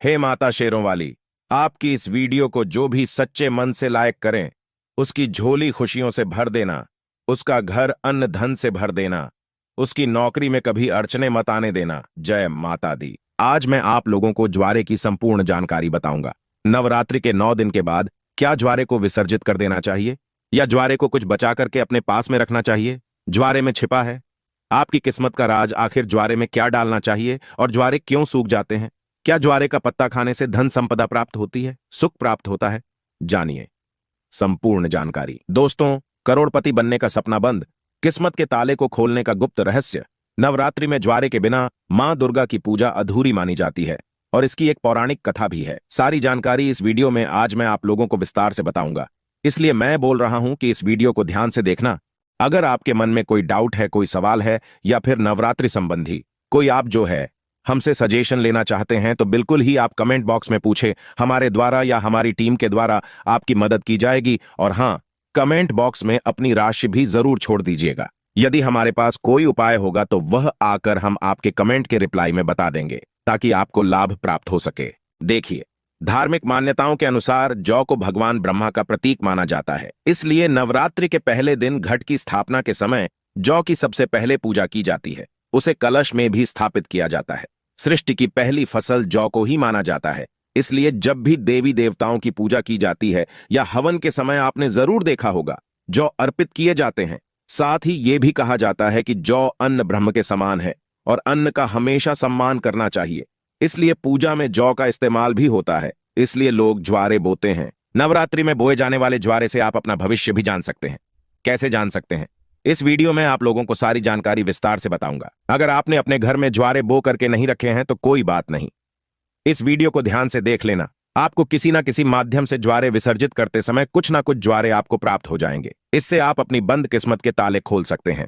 हे माता शेरों वाली, आपकी इस वीडियो को जो भी सच्चे मन से लाइक करें, उसकी झोली खुशियों से भर देना, उसका घर अन्न धन से भर देना, उसकी नौकरी में कभी अड़चने मत आने देना। जय माता दी। आज मैं आप लोगों को ज्वारे की संपूर्ण जानकारी बताऊंगा। नवरात्रि के 9 दिन के बाद क्या ज्वारे को विसर्जित कर देना चाहिए या ज्वारे को कुछ बचा करके अपने पास में रखना चाहिए? ज्वारे में छिपा है आपकी किस्मत का राज। आखिर ज्वारे में क्या डालना चाहिए और ज्वारे क्यों सूख जाते हैं? क्या ज्वारे का पत्ता खाने से धन संपदा प्राप्त होती है, सुख प्राप्त होता है? जानिए संपूर्ण जानकारी। दोस्तों, करोड़पति बनने का सपना बंद, किस्मत के ताले को खोलने का गुप्त रहस्य। नवरात्रि में ज्वारे के बिना मां दुर्गा की पूजा अधूरी मानी जाती है और इसकी एक पौराणिक कथा भी है। सारी जानकारी इस वीडियो में आज मैं आप लोगों को विस्तार से बताऊंगा, इसलिए मैं बोल रहा हूं कि इस वीडियो को ध्यान से देखना। अगर आपके मन में कोई डाउट है, कोई सवाल है या फिर नवरात्रि संबंधी कोई आप जो है हमसे सजेशन लेना चाहते हैं, तो बिल्कुल ही आप कमेंट बॉक्स में पूछे। हमारे द्वारा या हमारी टीम के द्वारा आपकी मदद की जाएगी। और हां, कमेंट बॉक्स में अपनी राशि भी जरूर छोड़ दीजिएगा। यदि हमारे पास कोई उपाय होगा तो वह आकर हम आपके कमेंट के रिप्लाई में बता देंगे, ताकि आपको लाभ प्राप्त हो सके। देखिए, धार्मिक मान्यताओं के अनुसार जौ को भगवान ब्रह्मा का प्रतीक माना जाता है, इसलिए नवरात्रि के पहले दिन घट की स्थापना के समय जौ की सबसे पहले पूजा की जाती है। उसे कलश में भी स्थापित किया जाता है। सृष्टि की पहली फसल जौ को ही माना जाता है, इसलिए जब भी देवी देवताओं की पूजा की जाती है या हवन के समय आपने जरूर देखा होगा जौ अर्पित किए जाते हैं। साथ ही ये भी कहा जाता है कि जौ अन्न ब्रह्म के समान है और अन्न का हमेशा सम्मान करना चाहिए, इसलिए पूजा में जौ का इस्तेमाल भी होता है। इसलिए लोग ज्वारे बोते हैं। नवरात्रि में बोए जाने वाले ज्वारे से आप अपना भविष्य भी जान सकते हैं। कैसे जान सकते हैं? इस वीडियो में आप लोगों को सारी जानकारी विस्तार से बताऊंगा। अगर आपने अपने घर में ज्वारे बो करके नहीं रखे हैं तो कोई बात नहीं, इस वीडियो को ध्यान से देख लेना। आपको किसी ना किसी माध्यम से ज्वारे विसर्जित करते समय कुछ ना कुछ ज्वारे आपको प्राप्त हो जाएंगे। इससे आप अपनी बंद किस्मत के ताले खोल सकते हैं।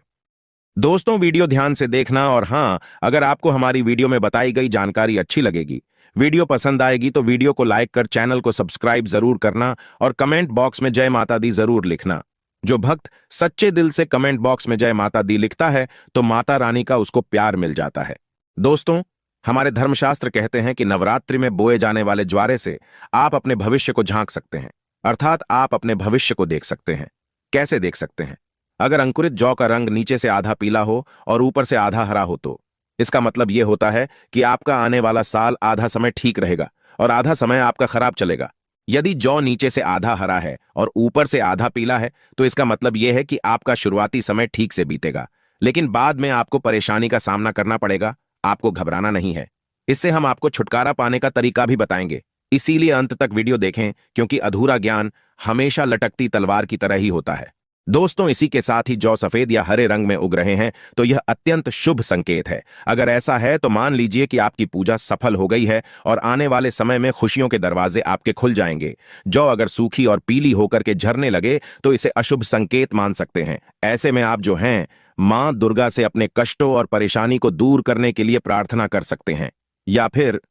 दोस्तों, वीडियो ध्यान से देखना। और हां, अगर आपको हमारी वीडियो में बताई गई जानकारी अच्छी लगेगी, वीडियो पसंद आएगी, तो वीडियो को लाइक कर चैनल को सब्सक्राइब जरूर करना और कमेंट बॉक्स में जय माता दी जरूर लिखना। जो भक्त सच्चे दिल से कमेंट बॉक्स में जय माता दी लिखता है तो माता रानी का उसको प्यार मिल जाता है। दोस्तों, हमारे धर्मशास्त्र कहते हैं कि नवरात्रि में बोए जाने वाले ज्वारे से आप अपने भविष्य को झांक सकते हैं, अर्थात आप अपने भविष्य को देख सकते हैं। कैसे देख सकते हैं? अगर अंकुरित जौ का रंग नीचे से आधा पीला हो और ऊपर से आधा हरा हो तो इसका मतलब यह होता है कि आपका आने वाला साल आधा समय ठीक रहेगा और आधा समय आपका खराब चलेगा। यदि जौ नीचे से आधा हरा है और ऊपर से आधा पीला है तो इसका मतलब यह है कि आपका शुरुआती समय ठीक से बीतेगा, लेकिन बाद में आपको परेशानी का सामना करना पड़ेगा। आपको घबराना नहीं है। इससे हम आपको छुटकारा पाने का तरीका भी बताएंगे, इसीलिए अंत तक वीडियो देखें, क्योंकि अधूरा ज्ञान हमेशा लटकती तलवार की तरह ही होता है। दोस्तों, इसी के साथ ही जौ सफेद या हरे रंग में उग रहे हैं तो यह अत्यंत शुभ संकेत है। अगर ऐसा है तो मान लीजिए कि आपकी पूजा सफल हो गई है और आने वाले समय में खुशियों के दरवाजे आपके खुल जाएंगे। जौ अगर सूखी और पीली होकर के झरने लगे तो इसे अशुभ संकेत मान सकते हैं। ऐसे में आप जो हैं मां दुर्गा से अपने कष्टों और परेशानी को दूर करने के लिए प्रार्थना कर सकते हैं, या फिर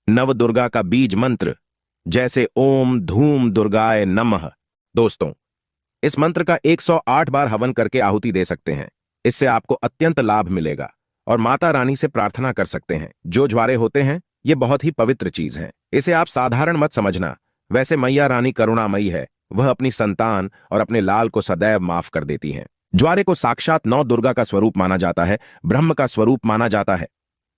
नव दुर्गा का बीज मंत्र जैसे ओम धूम दुर्गाय नमः। दोस्तों, इस मंत्र का 108 बार हवन करके आहुति दे सकते हैं। इससे आपको अत्यंत लाभ मिलेगा और माता रानी से प्रार्थना कर सकते हैं। जो ज्वारे होते हैं ये बहुत ही पवित्र चीज है, इसे आप साधारण मत समझना। वैसे मैया रानी करुणामयी है, वह अपनी संतान और अपने लाल को सदैव माफ कर देती हैं। ज्वारे को साक्षात नौ दुर्गा का स्वरूप माना जाता है, ब्रह्म का स्वरूप माना जाता है।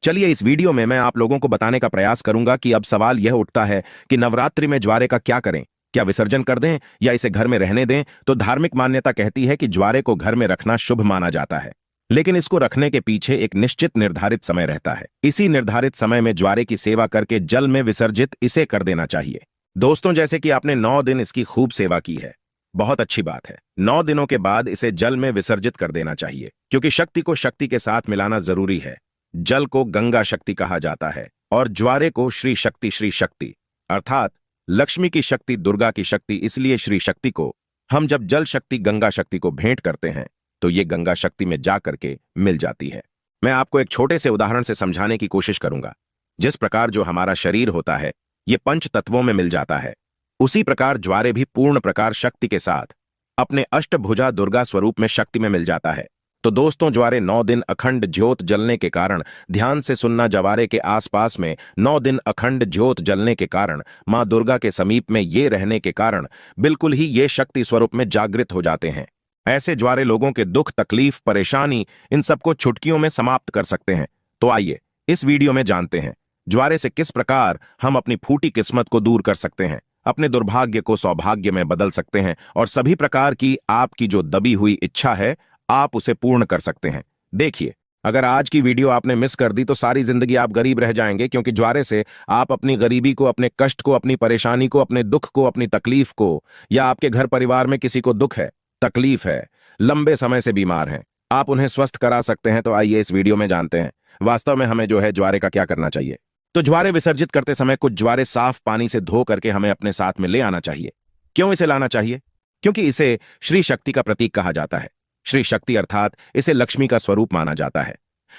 चलिए, इस वीडियो में मैं आप लोगों को बताने का प्रयास करूंगा कि अब सवाल यह उठता है कि नवरात्रि में ज्वारे का क्या करें? क्या विसर्जन कर दें या इसे घर में रहने दें? तो धार्मिक मान्यता कहती है कि ज्वारे को घर में रखना शुभ माना जाता है, लेकिन इसको रखने के पीछे एक निश्चित निर्धारित समय रहता है। इसी निर्धारित समय में ज्वारे की सेवा करके जल में विसर्जित इसे कर देना चाहिए। दोस्तों, जैसे कि आपने 9 दिन इसकी खूब सेवा की है, बहुत अच्छी बात है। 9 दिनों के बाद इसे जल में विसर्जित कर देना चाहिए, क्योंकि शक्ति को शक्ति के साथ मिलाना जरूरी है। जल को गंगा शक्ति कहा जाता है और ज्वारे को श्री शक्ति अर्थात लक्ष्मी की शक्ति, दुर्गा की शक्ति। इसलिए श्री शक्ति को हम जब जल शक्ति गंगा शक्ति को भेंट करते हैं तो ये गंगा शक्ति में जा करके मिल जाती है। मैं आपको एक छोटे से उदाहरण से समझाने की कोशिश करूंगा। जिस प्रकार जो हमारा शरीर होता है ये 5 तत्वों में मिल जाता है, उसी प्रकार ज्वारे भी पूर्ण प्रकार शक्ति के साथ अपने अष्टभुजा दुर्गा स्वरूप में शक्ति में मिल जाता है। तो दोस्तों, ज्वारे 9 दिन अखंड ज्योत जलने के कारण, ध्यान से सुनना, जवारे के आसपास में 9 दिन अखंड ज्योत जलने के कारण, मां दुर्गा के समीप में ये रहने के कारण बिल्कुल ही ये शक्ति स्वरूप में जागृत हो जाते हैं। ऐसे ज्वारे लोगों के दुख, तकलीफ, परेशानी, इन सबको चुटकियों में समाप्त कर सकते हैं। तो आइए इस वीडियो में जानते हैं ज्वारे से किस प्रकार हम अपनी फूटी किस्मत को दूर कर सकते हैं, अपने दुर्भाग्य को सौभाग्य में बदल सकते हैं और सभी प्रकार की आपकी जो दबी हुई इच्छा है आप उसे पूर्ण कर सकते हैं। देखिए, अगर आज की वीडियो आपने मिस कर दी तो सारी जिंदगी आप गरीब रह जाएंगे, क्योंकि ज्वारे से आप अपनी गरीबी को, अपने कष्ट को, अपनी परेशानी को, अपने दुख को, अपनी तकलीफ को, या आपके घर परिवार में किसी को दुख है, तकलीफ है, लंबे समय से बीमार हैं, आप उन्हें स्वस्थ करा सकते हैं। तो आइए इस वीडियो में जानते हैं वास्तव में हमें जो है ज्वारे का क्या करना चाहिए। तो ज्वारे विसर्जित करते समय कुछ ज्वारे साफ पानी से धो करके हमें अपने साथ में ले आना चाहिए। क्यों इसे लाना चाहिए? क्योंकि इसे श्री शक्ति का प्रतीक कहा जाता है। श्री शक्ति अर्थात इसे लक्ष्मी का स्वरूप माना जाता है।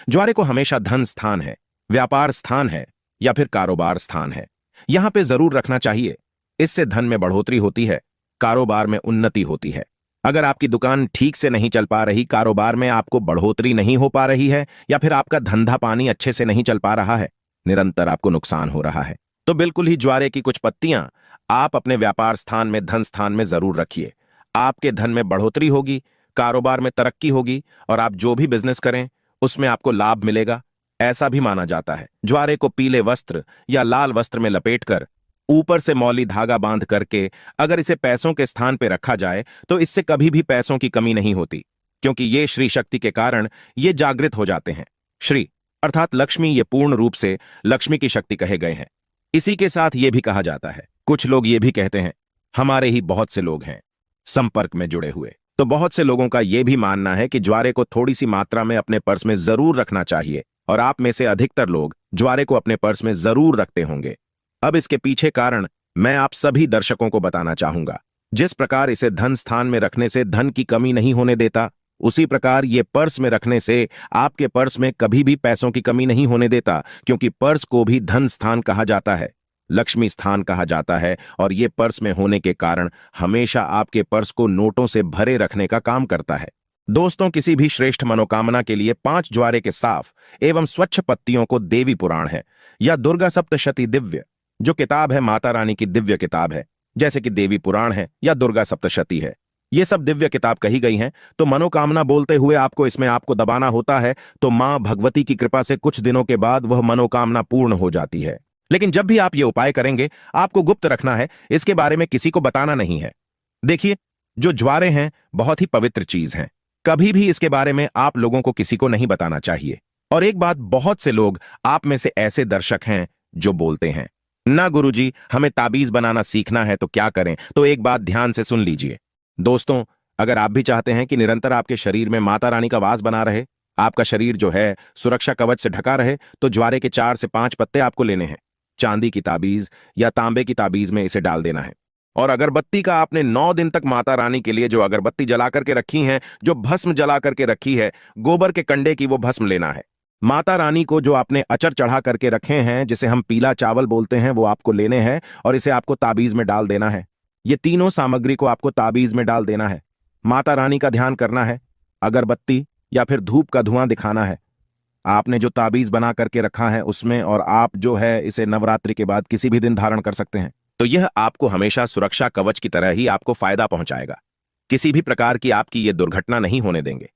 ज्वारे को हमेशा धन स्थान है, व्यापार स्थान है या फिर कारोबार स्थान है, यहां पे जरूर रखना चाहिए। इससे धन में बढ़ोतरी होती है, कारोबार में उन्नति होती है। अगर आपकी दुकान ठीक से नहीं चल पा रही, कारोबार में आपको बढ़ोतरी नहीं हो पा रही है, या फिर आपका धंधा पानी अच्छे से नहीं चल पा रहा है, निरंतर आपको नुकसान हो रहा है, तो बिल्कुल ही ज्वारे की कुछ पत्तियां आप अपने व्यापार स्थान में, धन स्थान में जरूर रखिए। आपके धन में बढ़ोतरी होगी, कारोबार में तरक्की होगी और आप जो भी बिजनेस करें उसमें आपको लाभ मिलेगा, ऐसा भी माना जाता है। ज्वारे को पीले वस्त्र या लाल वस्त्र में लपेटकर ऊपर से मौली धागा बांध करके अगर इसे पैसों के स्थान पर रखा जाए तो इससे कभी भी पैसों की कमी नहीं होती, क्योंकि ये श्री शक्ति के कारण ये जागृत हो जाते हैं। श्री अर्थात लक्ष्मी, ये पूर्ण रूप से लक्ष्मी की शक्ति कहे गए हैं। इसी के साथ ये भी कहा जाता है, कुछ लोग ये भी कहते हैं हमारे ही बहुत से लोग हैं संपर्क में जुड़े हुए, तो बहुत से लोगों का यह भी मानना है कि ज्वारे को थोड़ी सी मात्रा में अपने पर्स में जरूर रखना चाहिए, और आप में से अधिकतर लोग ज्वारे को अपने पर्स में जरूर रखते होंगे। अब इसके पीछे कारण मैं आप सभी दर्शकों को बताना चाहूंगा। जिस प्रकार इसे धन स्थान में रखने से धन की कमी नहीं होने देता, उसी प्रकार ये पर्स में रखने से आपके पर्स में कभी भी पैसों की कमी नहीं होने देता, क्योंकि पर्स को भी धन स्थान कहा जाता है, लक्ष्मी स्थान कहा जाता है, और ये पर्स में होने के कारण हमेशा आपके पर्स को नोटों से भरे रखने का काम करता है। दोस्तों, किसी भी श्रेष्ठ मनोकामना के लिए 5 ज्वारे के साफ एवं स्वच्छ पत्तियों को देवी पुराण है या दुर्गा सप्तशती दिव्य, जो किताब है माता रानी की दिव्य किताब है, जैसे कि देवी पुराण है या दुर्गा सप्तशती है, ये सब दिव्य किताब कही गई हैं, तो मनोकामना बोलते हुए आपको इसमें आपको दबाना होता है, तो मां भगवती की कृपा से कुछ दिनों के बाद वह मनोकामना पूर्ण हो जाती है। लेकिन जब भी आप ये उपाय करेंगे आपको गुप्त रखना है, इसके बारे में किसी को बताना नहीं है। देखिए, जो ज्वारे हैं बहुत ही पवित्र चीज हैं, कभी भी इसके बारे में आप लोगों को किसी को नहीं बताना चाहिए। और एक बात, बहुत से लोग आप में से ऐसे दर्शक हैं जो बोलते हैं ना गुरुजी, हमें ताबीज बनाना सीखना है तो क्या करें? तो एक बात ध्यान से सुन लीजिए दोस्तों, अगर आप भी चाहते हैं कि निरंतर आपके शरीर में माता रानी का वास बना रहे, आपका शरीर जो है सुरक्षा कवच से ढका रहे, तो ज्वारे के 4 से 5 पत्ते आपको लेने हैं। चांदी की ताबीज या तांबे की ताबीज में इसे डाल देना है। और अगरबत्ती का आपने 9 दिन तक माता रानी के लिए जो अगरबत्ती जला करके रखी है, जो भस्म जला करके रखी है, गोबर के कंडे की वो भस्म लेना है। माता रानी को जो आपने अचर चढ़ा करके रखे हैं, जिसे हम पीला चावल बोलते हैं, वो आपको लेने हैं और इसे आपको ताबीज में डाल देना है। ये तीनों सामग्री को आपको ताबीज में डाल देना है। माता रानी का ध्यान करना है, अगरबत्ती या फिर धूप का धुआं दिखाना है आपने जो ताबीज बना करके रखा है उसमें, और आप जो है इसे नवरात्रि के बाद किसी भी दिन धारण कर सकते हैं। तो यह आपको हमेशा सुरक्षा कवच की तरह ही आपको फायदा पहुंचाएगा। किसी भी प्रकार की आपकी ये दुर्घटना नहीं होने देंगे।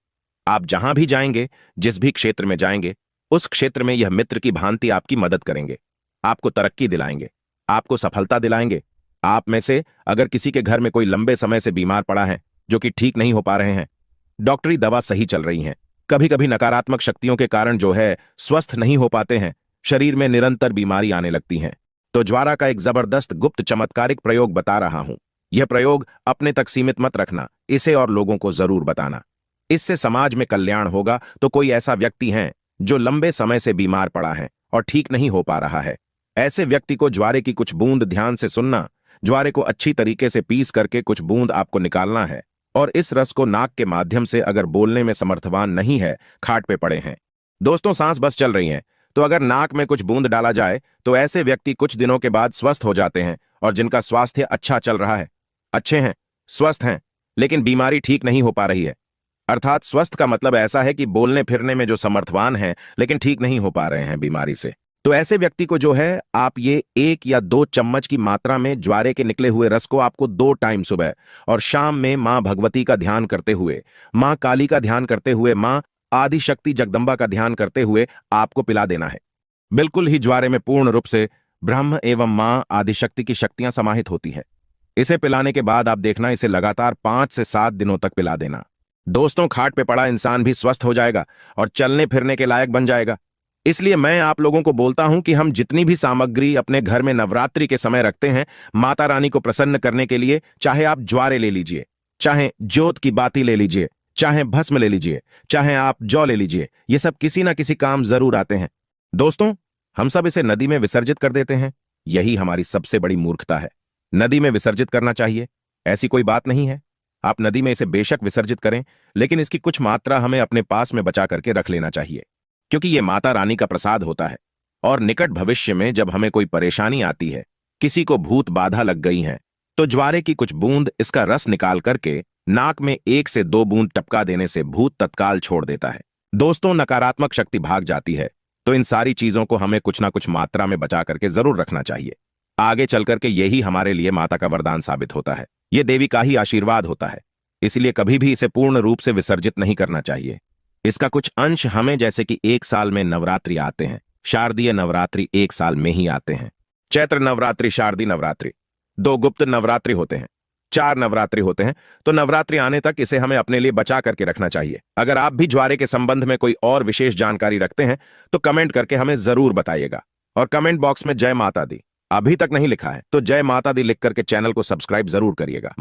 आप जहां भी जाएंगे, जिस भी क्षेत्र में जाएंगे, उस क्षेत्र में यह मित्र की भांति आपकी मदद करेंगे, आपको तरक्की दिलाएंगे, आपको सफलता दिलाएंगे। आप में से अगर किसी के घर में कोई लंबे समय से बीमार पड़ा है, जो कि ठीक नहीं हो पा रहे हैं, डॉक्टरी दवा सही चल रही हैं, कभी कभी नकारात्मक शक्तियों के कारण जो है स्वस्थ नहीं हो पाते हैं, शरीर में निरंतर बीमारी आने लगती हैं, तो ज्वारा का एक जबरदस्त गुप्त चमत्कारिक प्रयोग बता रहा हूं। यह प्रयोग अपने तक सीमित मत रखना, इसे और लोगों को जरूर बताना। इससे समाज में कल्याण होगा। तो कोई ऐसा व्यक्ति है जो लंबे समय से बीमार पड़ा है और ठीक नहीं हो पा रहा है, ऐसे व्यक्ति को ज्वारे की कुछ बूंद, ध्यान से सुनना, ज्वारे को अच्छी तरीके से पीस करके कुछ बूंद आपको निकालना है, और इस रस को नाक के माध्यम से, अगर बोलने में समर्थवान नहीं है, खाट पे पड़े हैं, दोस्तों सांस बस चल रही है, तो अगर नाक में कुछ बूंद डाला जाए तो ऐसे व्यक्ति कुछ दिनों के बाद स्वस्थ हो जाते हैं। और जिनका स्वास्थ्य अच्छा चल रहा है, अच्छे हैं, स्वस्थ हैं, लेकिन बीमारी ठीक नहीं हो पा रही है, अर्थात स्वस्थ का मतलब ऐसा है कि बोलने फिरने में जो समर्थवान हैं लेकिन ठीक नहीं हो पा रहे हैं बीमारी से। तो ऐसे व्यक्ति को जो है आप ये 1 या 2 चम्मच की मात्रा में ज्वारे के निकले हुए रस को आपको 2 टाइम सुबह और शाम में मां भगवती का ध्यान करते हुए, मां काली का ध्यान करते हुए, मां आदि शक्ति जगदम्बा का ध्यान करते हुए आपको पिला देना है। बिल्कुल ही ज्वारे में पूर्ण रूप से ब्रह्म एवं मां आदिशक्ति की शक्तियां समाहित होती है। इसे पिलाने के बाद आप देखना इसे लगातार 5 से 7 दिनों तक पिला देना। दोस्तों, खाट पे पड़ा इंसान भी स्वस्थ हो जाएगा और चलने फिरने के लायक बन जाएगा। इसलिए मैं आप लोगों को बोलता हूं कि हम जितनी भी सामग्री अपने घर में नवरात्रि के समय रखते हैं माता रानी को प्रसन्न करने के लिए, चाहे आप ज्वारे ले लीजिए, चाहे जोत की बाती ले लीजिए, चाहे भस्म ले लीजिए, चाहे आप जौ ले लीजिए, ये सब किसी ना किसी काम जरूर आते हैं। दोस्तों, हम सब इसे नदी में विसर्जित कर देते हैं। यही हमारी सबसे बड़ी मूर्खता है। नदी में विसर्जित करना चाहिए, ऐसी कोई बात नहीं है। आप नदी में इसे बेशक विसर्जित करें, लेकिन इसकी कुछ मात्रा हमें अपने पास में बचा करके रख लेना चाहिए, क्योंकि यह माता रानी का प्रसाद होता है। और निकट भविष्य में जब हमें कोई परेशानी आती है, किसी को भूत बाधा लग गई है, तो ज्वारे की कुछ बूंद इसका रस निकाल करके नाक में 1 से 2 बूंद टपका देने से भूत तत्काल छोड़ देता है। दोस्तों, नकारात्मक शक्ति भाग जाती है। तो इन सारी चीजों को हमें कुछ ना कुछ मात्रा में बचा करके जरूर रखना चाहिए। आगे चल करके यही हमारे लिए माता का वरदान साबित होता है। यह देवी का ही आशीर्वाद होता है। इसलिए कभी भी इसे पूर्ण रूप से विसर्जित नहीं करना चाहिए। इसका कुछ अंश हमें, जैसे कि 1 साल में नवरात्रि आते हैं, शारदीय नवरात्रि 1 साल में ही आते हैं, चैत्र नवरात्रि, शारदीय नवरात्रि, 2 गुप्त नवरात्रि होते हैं, 4 नवरात्रि होते हैं। तो नवरात्रि आने तक इसे हमें अपने लिए बचा करके रखना चाहिए। अगर आप भी ज्वारे के संबंध में कोई और विशेष जानकारी रखते हैं तो कमेंट करके हमें जरूर बताइएगा। और कमेंट बॉक्स में जय माता दी अभी तक नहीं लिखा है तो जय माता दी लिख करके चैनल को सब्सक्राइब जरूर करिएगा।